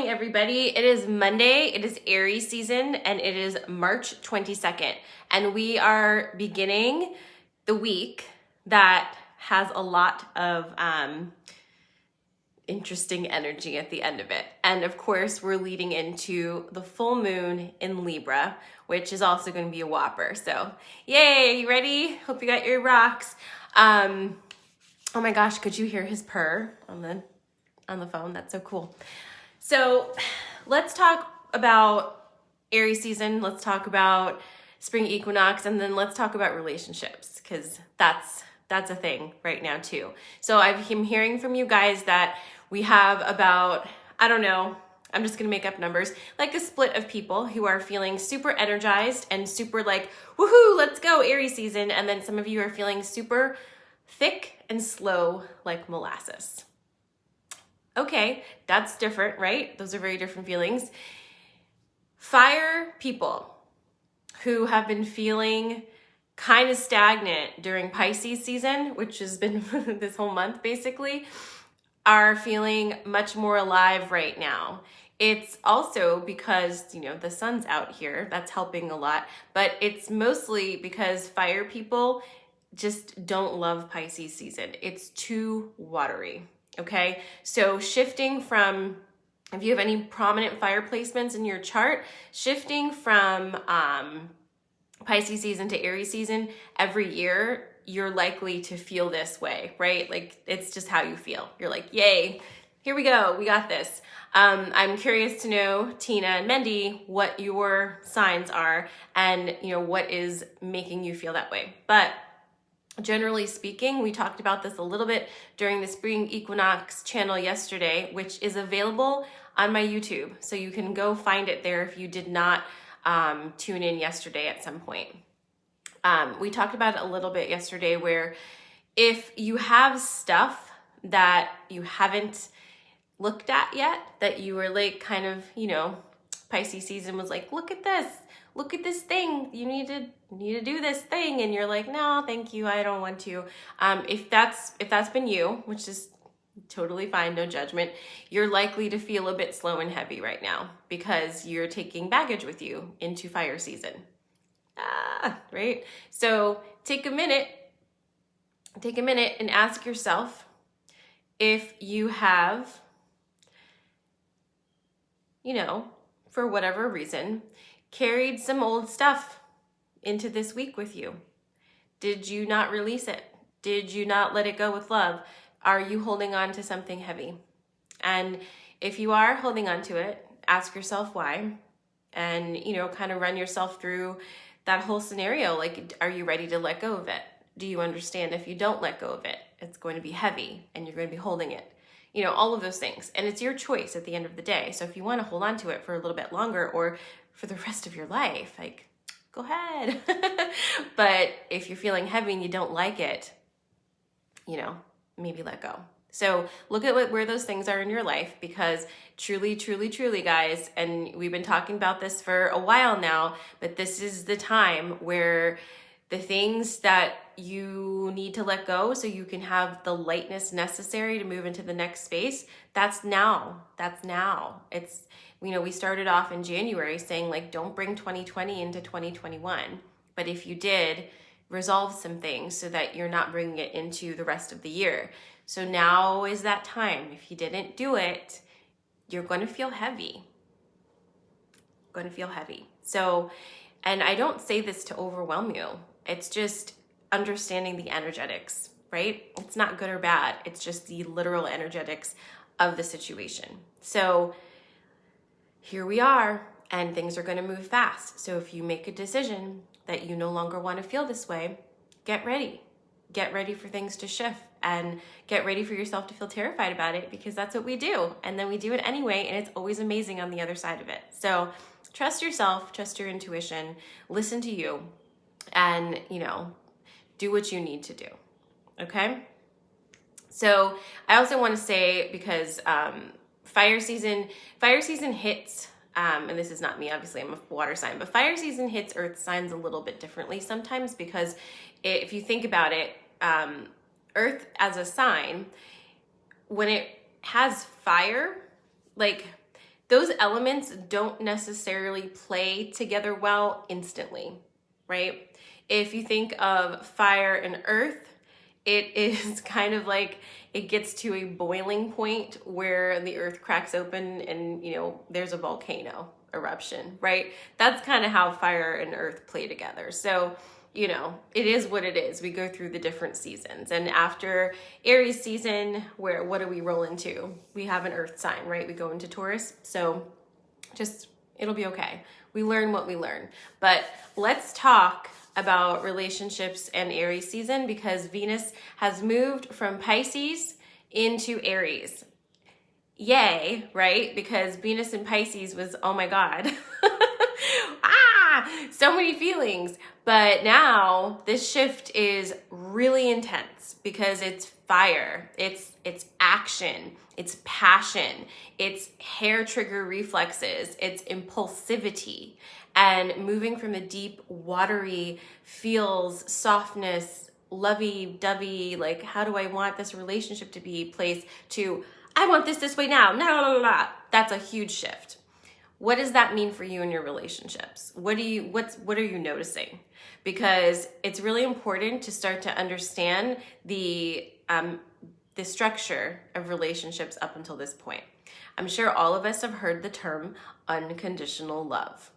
morning, everybody. It is Monday. It is Aries season, and it is March 22nd. And we are beginning the week that has a lot of interesting energy at the end of it. And of course, we're leading into the full moon in Libra, which is also going to be a whopper. So, yay! You ready? Hope you got your rocks. Oh my gosh, could you hear his purr on the phone? That's so cool. So let's talk about Aries season. Let's talk about spring equinox, and then let's talk about relationships, because that's a thing right now too. So I'm hearing from you guys that we have about, I don't know, I'm just gonna make up numbers, like a split of people who are feeling super energized and super like, woohoo, let's go Aries season. And then some of you are feeling super thick and slow like molasses. Okay, that's different, right? Those are very different feelings. Fire people who have been feeling kind of stagnant during Pisces season, which has been this whole month basically, are feeling much more alive right now. It's also because, you know, the sun's out here. That's helping a lot. But it's mostly because fire people just don't love Pisces season. It's too watery. Okay, so shifting from, if you have any prominent fire placements in your chart, shifting from Pisces season to Aries season every year, you're likely to feel this way, right? Like, it's just how you feel. You're like, yay, here we go, we got this. I'm curious to know, Tina and Mendy, what your signs are and, you know, what is making you feel that way. But generally speaking, we talked about this a little bit during the spring equinox channel yesterday, which is available on my YouTube. So you can go find it there if you did not tune in yesterday at some point. We talked about it a little bit yesterday, where if you have stuff that you haven't looked at yet, that you were like kind of, you know, Pisces season was like, look at this thing, you need to do this thing, and you're like, no, thank you, I don't want to. If that's been you, which is totally fine, no judgment, you're likely to feel a bit slow and heavy right now because you're taking baggage with you into fire season. Right? So take a minute and ask yourself if you have, you know, for whatever reason, carried some old stuff into this week with you. Did you not release it? Did you not let it go with love? Are you holding on to something heavy? And if you are holding on to it, ask yourself why, and, you know, kind of run yourself through that whole scenario. Like, are you ready to let go of it? Do you understand if you don't let go of it, it's going to be heavy and you're going to be holding it? You know, all of those things. And it's your choice at the end of the day. So if you want to hold on to it for a little bit longer or for the rest of your life, like, go ahead. But if you're feeling heavy and you don't like it, you know, maybe let go. So look at where those things are in your life, because truly, truly, truly, guys, and we've been talking about this for a while now, but this is the time where the things that you need to let go so you can have the lightness necessary to move into the next space, that's now. That's now. It's, you know, we started off in January saying, like, don't bring 2020 into 2021. But if you did, resolve some things so that you're not bringing it into the rest of the year. So now is that time. If you didn't do it, you're going to feel heavy. Going to feel heavy. So, and I don't say this to overwhelm you. It's just understanding the energetics, right? It's not good or bad. It's just the literal energetics of the situation. So here we are, and things are going to move fast. So if you make a decision that you no longer want to feel this way, get ready. Get ready for things to shift, and get ready for yourself to feel terrified about it, because that's what we do. And then we do it anyway, and it's always amazing on the other side of it. So trust yourself, trust your intuition, listen to you, and, you know, do what you need to do. Okay? So I also want to say, because fire season hits, and this is not me, obviously I'm a water sign, but fire season hits earth signs a little bit differently sometimes, because if you think about it, earth as a sign, when it has fire, like, those elements don't necessarily play together well instantly, right? If you think of fire and earth, it is kind of like it gets to a boiling point where the earth cracks open and, there's a volcano eruption, right? That's kind of how fire and earth play together. So, it is what it is. We go through the different seasons. And after Aries season, what do we roll into? We have an earth sign, right? We go into Taurus. So it'll be okay. We learn what we learn. But let's talk about relationships and Aries season, because Venus has moved from Pisces into Aries. Yay, right? Because Venus in Pisces was, oh my God. So many feelings. But now this shift is really intense because it's fire, it's action, it's passion, it's hair trigger reflexes, it's impulsivity, and moving from the deep, watery feels, softness, lovey-dovey, like how do I want this relationship to be, place to I want this way now. No. That's a huge shift. What does that mean for you in your relationships? What are you noticing? Because it's really important to start to understand the structure of relationships up until this point. I'm sure all of us have heard the term unconditional love.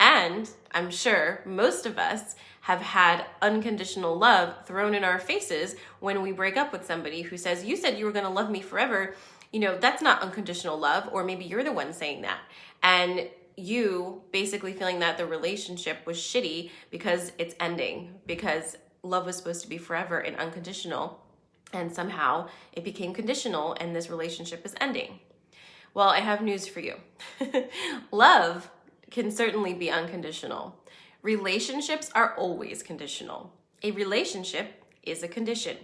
And I'm sure most of us have had unconditional love thrown in our faces when we break up with somebody who says, you said you were going to love me forever. That's not unconditional love. Or maybe you're the one saying that. And you basically feeling that the relationship was shitty because it's ending, because love was supposed to be forever and unconditional. And somehow it became conditional and this relationship is ending. Well, I have news for you. Love can certainly be unconditional. Relationships are always conditional. A relationship is a condition.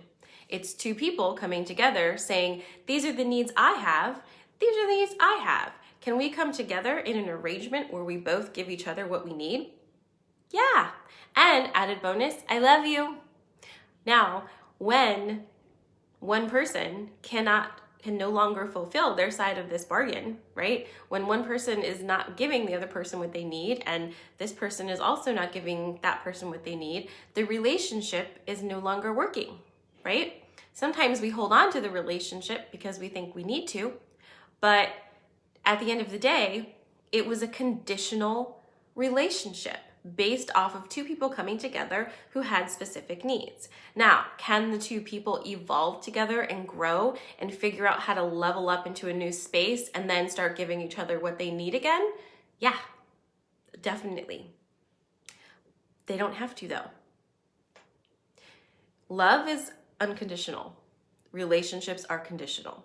It's two people coming together saying, these are the needs I have, these are the needs I have. Can we come together in an arrangement where we both give each other what we need? Yeah. And added bonus, I love you. Now, when one person can no longer fulfill their side of this bargain, right? When one person is not giving the other person what they need, and this person is also not giving that person what they need, the relationship is no longer working, right? Sometimes we hold on to the relationship because we think we need to, but at the end of the day, it was a conditional relationship based off of two people coming together who had specific needs. Now, can the two people evolve together and grow and figure out how to level up into a new space and then start giving each other what they need again? Yeah, definitely. They don't have to, though. Love is unconditional. Relationships are conditional.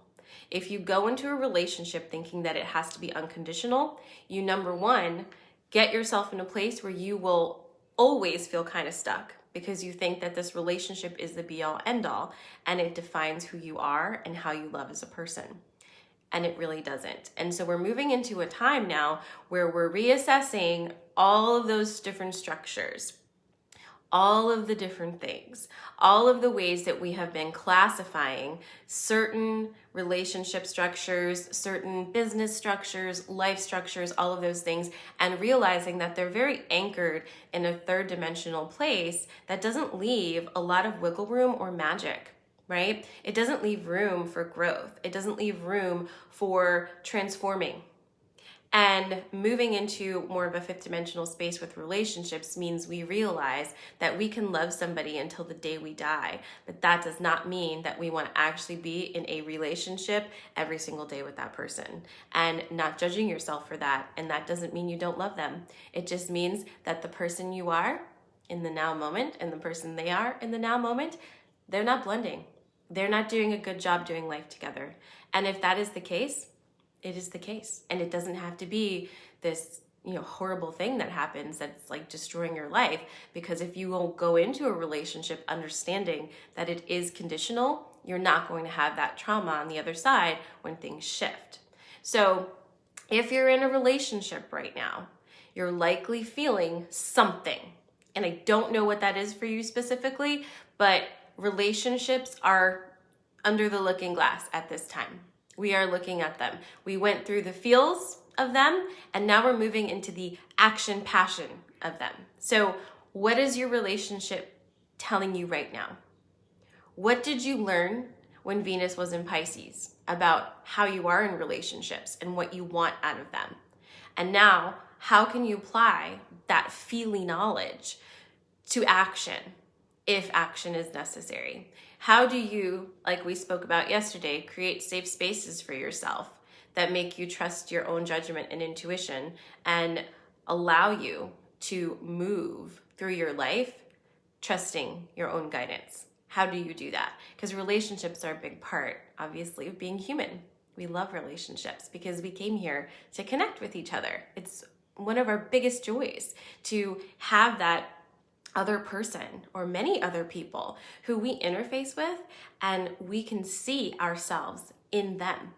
If you go into a relationship thinking that it has to be unconditional, you, number one, get yourself in a place where you will always feel kind of stuck because you think that this relationship is the be-all, end-all, and it defines who you are and how you love as a person. And it really doesn't. And so we're moving into a time now where we're reassessing all of those different structures, all of the different things, all of the ways that we have been classifying certain relationship structures, certain business structures, life structures, all of those things, and realizing that they're very anchored in a third dimensional place that doesn't leave a lot of wiggle room or magic, right? It doesn't leave room for growth. It doesn't leave room for transforming. And moving into more of a fifth dimensional space with relationships means we realize that we can love somebody until the day we die. But that does not mean that we want to actually be in a relationship every single day with that person. And not judging yourself for that. And that doesn't mean you don't love them. It just means that the person you are in the now moment and the person they are in the now moment, they're not blending. They're not doing a good job doing life together. And if that is the case, it is the case. And it doesn't have to be this, horrible thing that happens that's like destroying your life. Because if you won't go into a relationship understanding that it is conditional, you're not going to have that trauma on the other side when things shift. So if you're in a relationship right now, you're likely feeling something. And I don't know what that is for you specifically, but relationships are under the looking glass at this time. We are looking at them. We went through the feels of them, and now we're moving into the action passion of them. So what is your relationship telling you right now? What did you learn when Venus was in Pisces about how you are in relationships and what you want out of them? And now, how can you apply that feeling knowledge to action if action is necessary? How do you, like we spoke about yesterday, create safe spaces for yourself that make you trust your own judgment and intuition and allow you to move through your life trusting your own guidance? How do you do that? Because relationships are a big part, obviously, of being human. We love relationships because we came here to connect with each other. It's one of our biggest joys to have that other person or many other people who we interface with, and we can see ourselves in them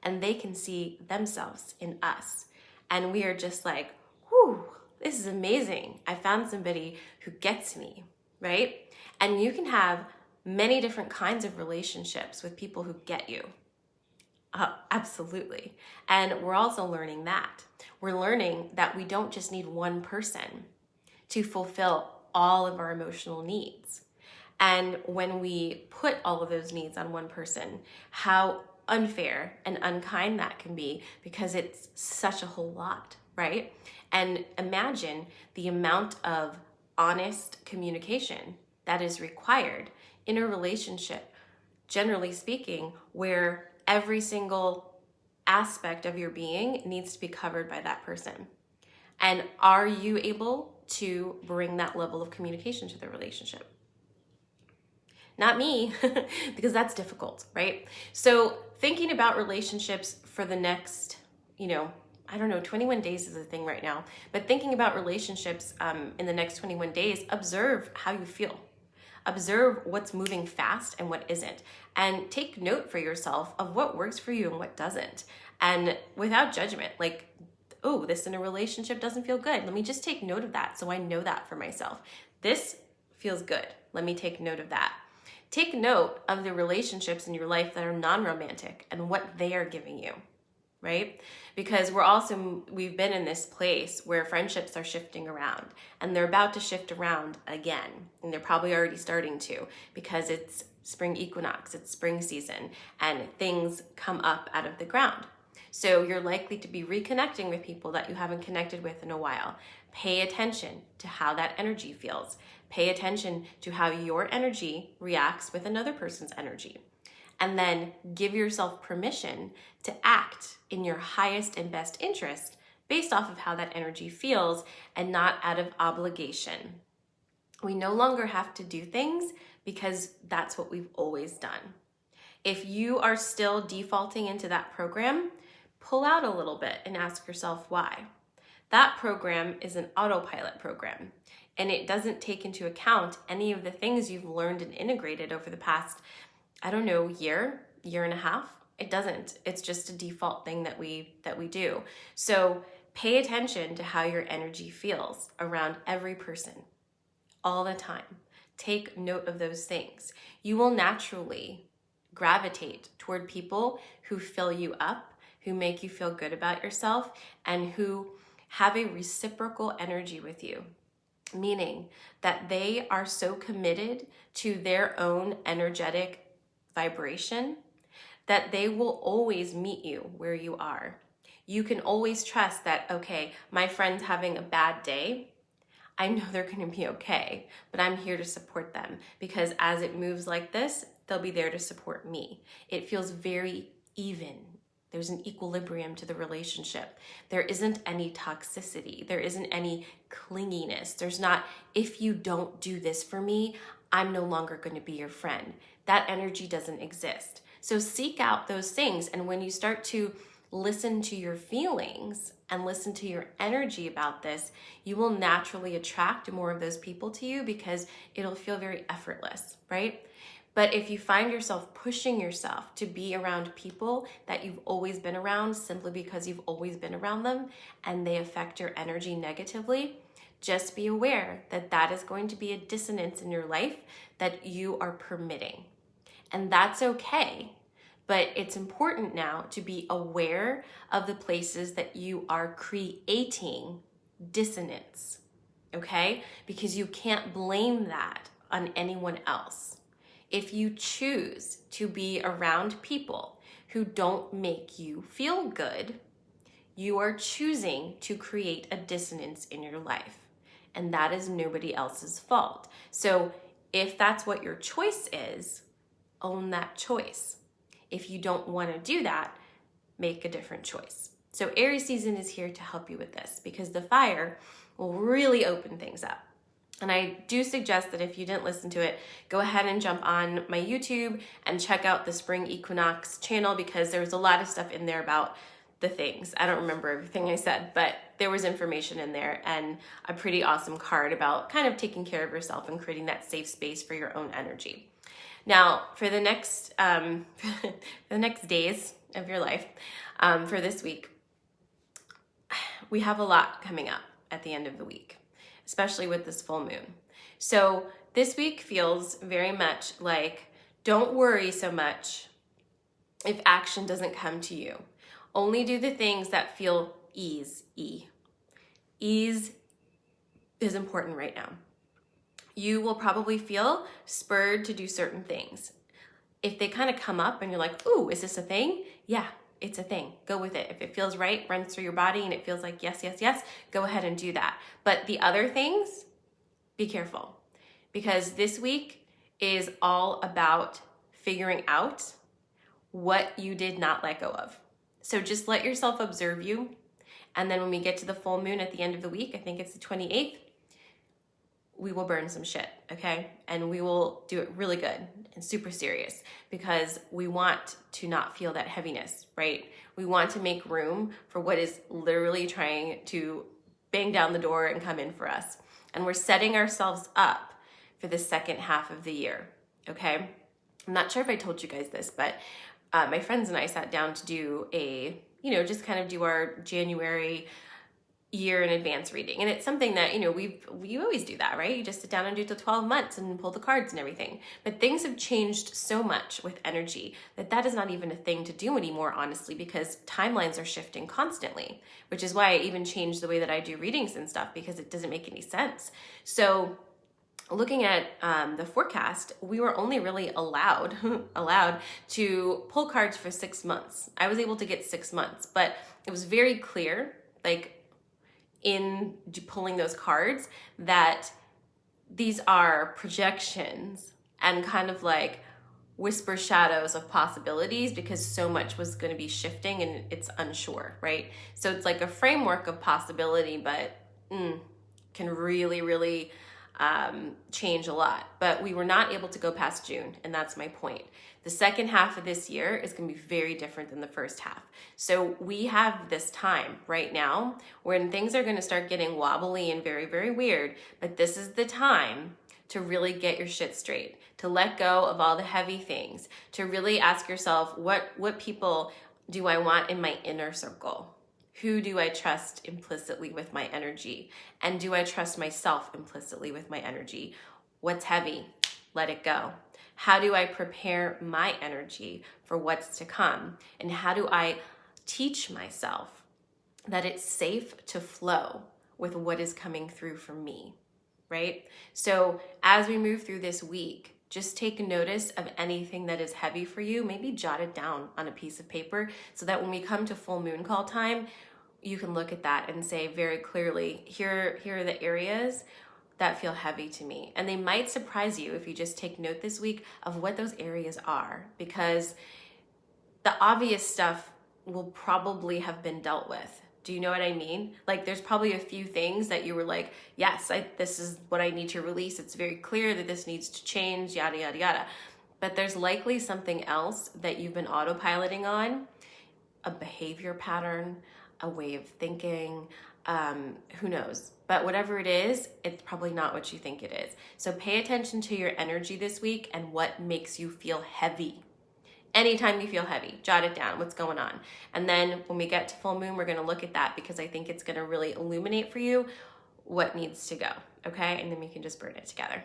and they can see themselves in us. And we are just like, whew, this is amazing. I found somebody who gets me, right? And you can have many different kinds of relationships with people who get you. Absolutely. And we're also learning that. We're learning that we don't just need one person to fulfill all of our emotional needs. And when we put all of those needs on one person, how unfair and unkind that can be, because it's such a whole lot, right? And imagine the amount of honest communication that is required in a relationship, generally speaking, where every single aspect of your being needs to be covered by that person. And are you able to bring that level of communication to the relationship? Not me, because that's difficult, right? So thinking about relationships for the next, 21 days is a thing right now, but thinking about relationships in the next 21 days, observe how you feel. Observe what's moving fast and what isn't. And take note for yourself of what works for you and what doesn't. And without judgment, like, oh, this in a relationship doesn't feel good. Let me just take note of that so I know that for myself. This feels good. Let me take note of that. Take note of the relationships in your life that are non-romantic and what they are giving you, right? Because we've been in this place where friendships are shifting around, and they're about to shift around again. And they're probably already starting to, because it's spring equinox, it's spring season, and things come up out of the ground. So you're likely to be reconnecting with people that you haven't connected with in a while. Pay attention to how that energy feels. Pay attention to how your energy reacts with another person's energy. And then give yourself permission to act in your highest and best interest based off of how that energy feels and not out of obligation. We no longer have to do things because that's what we've always done. If you are still defaulting into that program, pull out a little bit and ask yourself why. That program is an autopilot program, and it doesn't take into account any of the things you've learned and integrated over the past, year and a half. It doesn't. It's just a default thing that we do. So pay attention to how your energy feels around every person all the time. Take note of those things. You will naturally gravitate toward people who fill you up, who make you feel good about yourself, and who have a reciprocal energy with you, meaning that they are so committed to their own energetic vibration that they will always meet you where you are. You can always trust that, okay, my friend's having a bad day. I know they're going to be okay, but I'm here to support them, because as it moves like this, they'll be there to support me. It feels very even. There's an equilibrium to the relationship. There isn't any toxicity. There isn't any clinginess. There's not, if you don't do this for me, I'm no longer going to be your friend. That energy doesn't exist. So seek out those things. And when you start to listen to your feelings and listen to your energy about this, you will naturally attract more of those people to you, because it'll feel very effortless, right? But if you find yourself pushing yourself to be around people that you've always been around simply because you've always been around them and they affect your energy negatively, just be aware that that is going to be a dissonance in your life that you are permitting. And that's okay. But it's important now to be aware of the places that you are creating dissonance, okay? Because you can't blame that on anyone else. If you choose to be around people who don't make you feel good, you are choosing to create a dissonance in your life. And that is nobody else's fault. So if that's what your choice is, own that choice. If you don't want to do that, make a different choice. So Aries season is here to help you with this because the fire will really open things up. And I do suggest that if you didn't listen to it, go ahead and jump on my YouTube and check out the Spring Equinox channel because there's a lot of stuff in there about the things. I don't remember everything I said, but there was information in there and a pretty awesome card about kind of taking care of yourself and creating that safe space for your own energy. Now, for the next days of your life, for this week, we have a lot coming up at the end of the week, especially with this full moon. So this week feels very much like, don't worry so much if action doesn't come to you. Only do the things that feel ease. Ease is important right now. You will probably feel spurred to do certain things. If they kind of come up and you're like, ooh, is this a thing? Yeah, it's a thing. Go with it. If it feels right, runs through your body and it feels like yes, yes, yes, go ahead and do that. But the other things, be careful. Because this week is all about figuring out what you did not let go of. So just let yourself observe you. And then when we get to the full moon at the end of the week, I think it's the 28th, we will burn some shit, okay? And we will do it really good and super serious because we want to not feel that heaviness, right? We want to make room for what is literally trying to bang down the door and come in for us. And we're setting ourselves up for the second half of the year, okay? I'm not sure if I told you guys this, but my friends and I sat down to do just kind of do our January year in advance reading. And it's something that, we always do that, right? You just sit down and do it to 12 months and pull the cards and everything. But things have changed so much with energy that is not even a thing to do anymore, honestly, because timelines are shifting constantly, which is why I even changed the way that I do readings and stuff because it doesn't make any sense. So looking at the forecast, we were only really allowed to pull cards for 6 months. I was able to get 6 months, but it was very clear, like in pulling those cards, that these are projections and kind of like whisper shadows of possibilities because so much was going to be shifting and it's unsure, right? So it's like a framework of possibility, but can really, really change a lot. But we were not able to go past June, and that's my point. The second half of this year is going to be very different than the first half. So we have this time right now when things are going to start getting wobbly and very, very weird, but this is the time to really get your shit straight, to let go of all the heavy things, to really ask yourself, what people do I want in my inner circle? Who do I trust implicitly with my energy? And do I trust myself implicitly with my energy? What's heavy? Let it go. How do I prepare my energy for what's to come? And how do I teach myself that it's safe to flow with what is coming through for me, right? So as we move through this week, just take notice of anything that is heavy for you. Maybe jot it down on a piece of paper so that when we come to full moon call time, you can look at that and say very clearly, here are the areas that feel heavy to me. And they might surprise you if you just take note this week of what those areas are, because the obvious stuff will probably have been dealt with. Do you know what I mean? Like there's probably a few things that you were like, yes, this is what I need to release. It's very clear that this needs to change, yada, yada, yada. But there's likely something else that you've been autopiloting on, a behavior pattern, a way of thinking, who knows? But whatever it is, it's probably not what you think it is. So pay attention to your energy this week and what makes you feel heavy. Anytime you feel heavy, jot it down, what's going on. And then when we get to full moon, we're gonna look at that because I think it's gonna really illuminate for you what needs to go, okay? And then we can just burn it together.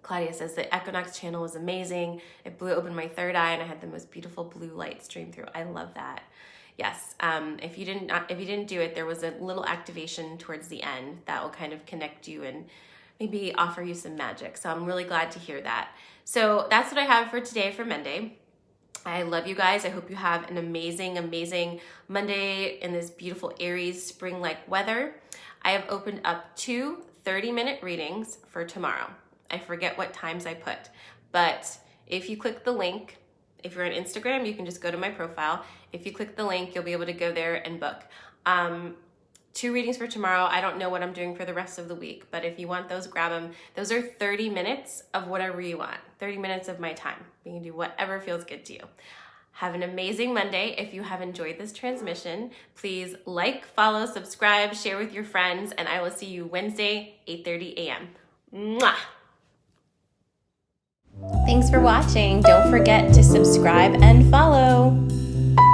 Claudia says the Equinox channel was amazing. It blew open my third eye and I had the most beautiful blue light stream through. I love that. Yes, if you didn't do it, there was a little activation towards the end that will kind of connect you and maybe offer you some magic. So I'm really glad to hear that. So that's what I have for today for Monday. I love you guys. I hope you have an amazing, amazing Monday in this beautiful Aries spring-like weather. I have opened up 2 30-minute readings for tomorrow. I forget what times I put, but if you click the link, if you're on Instagram, you can just go to my profile. If you click the link, you'll be able to go there and book. 2 readings for tomorrow. I don't know what I'm doing for the rest of the week, but if you want those, grab them. Those are 30 minutes of whatever you want, 30 minutes of my time. You can do whatever feels good to you. Have an amazing Monday. If you have enjoyed this transmission, please like, follow, subscribe, share with your friends, and I will see you Wednesday, 8:30 a.m. Mwah! Thanks for watching. Don't forget to subscribe and follow.